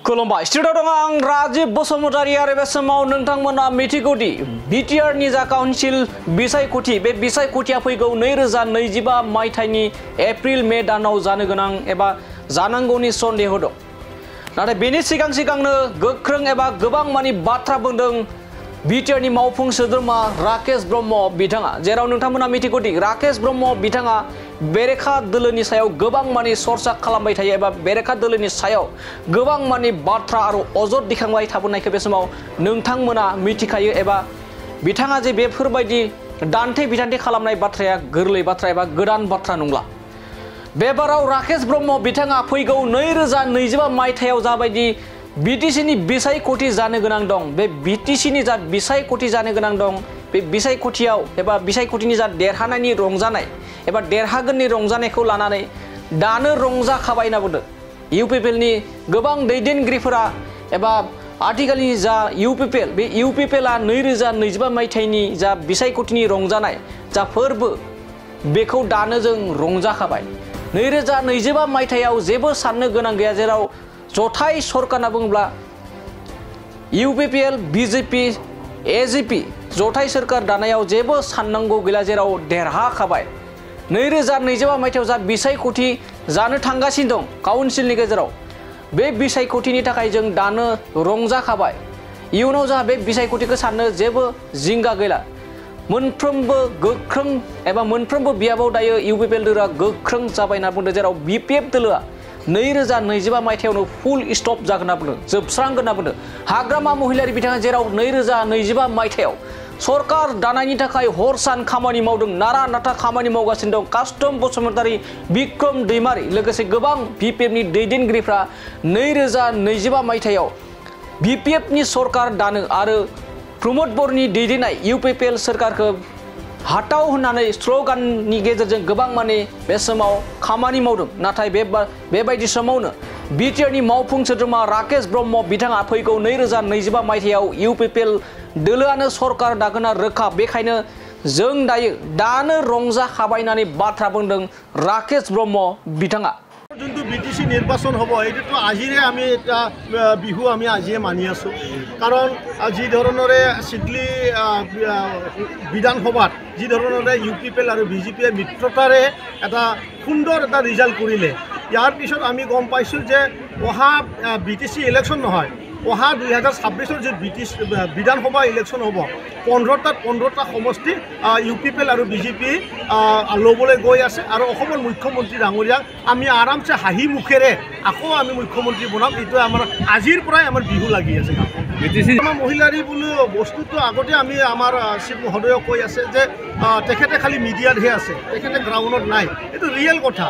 खुलुमबाय स्टुडिअ दं आं राजीव बसुमतारी आरो बे समाव नोंथांमोना मिथिगौदि बिटिआर नि जा काउन्सिल बिसायख'थि बे बिसायख'थिया फैगौ 2025 मायथाइनि एप्रिल मे दानाव जानो गोनां एबा जानांगौनि सन्देह दं। नाथाय बेनि सिगांनो गोख्रों एबा गोबां मानि बाथ्रा बुंदों बिटिआर नि मावफुं सोद्रोमा राकेश ब्रह्म बिथाङा, जेराव नोंथांमोना मिथिगौदि राकेश ब्रह्म बिथाङा बेरेखा दोलोनि सायाव गोबां मानि सरसा खालामबाय थायो एबा बेरेखा दोलोनि सायाव गोबां मानि बाथ्रा आरो अजद दिखांबाय थाबोनायखौ बे समाव नोंथांमोना मिथिखायो एबा बिथाङा जे बेफोरबायदि दान्थे बिदान्थे खालामनाय बाथ्राया गोरलै बाथ्रा एबा गोदान बाथ्रा नंला। बेबाराव राकेश ब्रह्म बिथाङा फैगौ 2025 मायथाइयाव जाबायदि बिटिसि नि बिसायख'थि जानो गोनां दं, बे बिटिसि नि जा बिसायख'थि जानो गोनां दं, बे बिसायख'थियाव एबा बिसायख'थिनि जा देरहानायनि रंजानाय एबा देरहागोननि रंजानायखौ लानानै दानो रंजाखाबाय होनना बुंदों इउपिपिएल नि गोबां दैदेनगिरिफोरा एबा आथिखालनि जा इउपिपिएल, बे इउपिपिएल आ 2025 मायथाइनि जा बिसायख'थिनि रंजानाय जा फोरबो बेखौ दानो जों रंजाखाबाय। 2025 मायथाइयाव जेबो साननो गोनां गैया, जेराव जथाय सरकार होनना बुङोब्ला इउपिपिएल, बिजेपि, एजिपि जथाय सरकार दानायाव जेबो साननांगौ गैला, जेराव देरहाखाबाय। 2025 मायथाइयाव जा बिसायख'थि जानो थांगासिनो दं काउन्सिलनि गेजेराव, बे बिसायख'थिनि थाखाय जों दानो रंजाखाबाय। इयुनाव जा बे बिसायख'थिखौ साननो जेबो जिंगा गैला। मोनफ्रोमबो गोख्रों एबा मोनफ्रोमबो बियाबाव दायो इउपिपिएल दोलोआ गोख्रों जाबाय होनना बुंदों, जेराव बिपिएफ दोलोआ 2025 मायथाइयावनो फुल स्टप जागोन होनना बुंदों, जोबस्रांगोन होनना बुंदों। हाग्रामा महिलारि बिथाङा जेराव 2025 मायथाइयाव सरकार दानायनि थाखाय हर सान खामानि मावदों, नारा नाथा खामानि मावगासिनो दं। कास्टम बसुमतारी, बिक्रम दैमारि लोगोसे गोबां बिपिएफ नि दैदेनगिरिफ्रा 2025 मायथाइयाव बिपिएफ नि सरकार दानो आरो प्रमोद बर'नि दैदेननाय इउपिपिएल सरकारखौ हाटाव होननानै स्ल'गाननि गेजेरजों गोबां माने बे समाव खामानि मावदों। नाथाय बेबायदि समावनो बिटिआर नि मावफुं सोद्रोमा राकेश ब्रह्म बिथाङा फैगौ 2025 मायथाइयाव इउपिपिएल दोलोआनो सरकार दागोना रोखा, बेखायनो जों दानो रंजाखाबाय होननानै बाथ्रा बुंदों राकेश ब्रह्म बिथाङा। যোনটো বিটিসি নিৰ্বাচন হ'ব এইটোতো আজিৰে আমি এটা বিহু আমি আজিয়ে মানি আছোঁ, কাৰণ যি ধৰণৰে চিডলি বিধানসভাত যি ধৰণৰে ইউপিপিএল আৰু বিজেপিয়ে মিত্ৰতাৰে এটা সুন্দৰ এটা ৰিজাল্ট কৰিলে, ইয়াৰ পিছত আমি গম পাইছোঁ যে অহা বিটিসি ইলেকশ্যন নহয়, অহা 2026 যি বিধানসভা ইলেকশ্যন হ'ব 15টা সমষ্টি ইউপিপিএল আৰু বিজেপি ল'বলৈ গৈ আছে। আৰু অসমৰ মুখ্যমন্ত্ৰী ডাঙৰীয়াক আমি আৰামছে হাঁহি মুখেৰে আকৌ আমি মুখ্যমন্ত্ৰী বনাম, এইটো আমাৰ আজিৰ পৰাই আমাৰ বিহু লাগি আছে। আমাৰ মহিলাৰী বোলো বস্তুটো আগতে আমি আমাৰ চিফ মহোদয়ক কৈ আছে যে তেখেতে খালি মিডিয়াতহে আছে, তেখেতে গ্ৰাউণ্ডত নাই, এইটো ৰিয়েল কথা।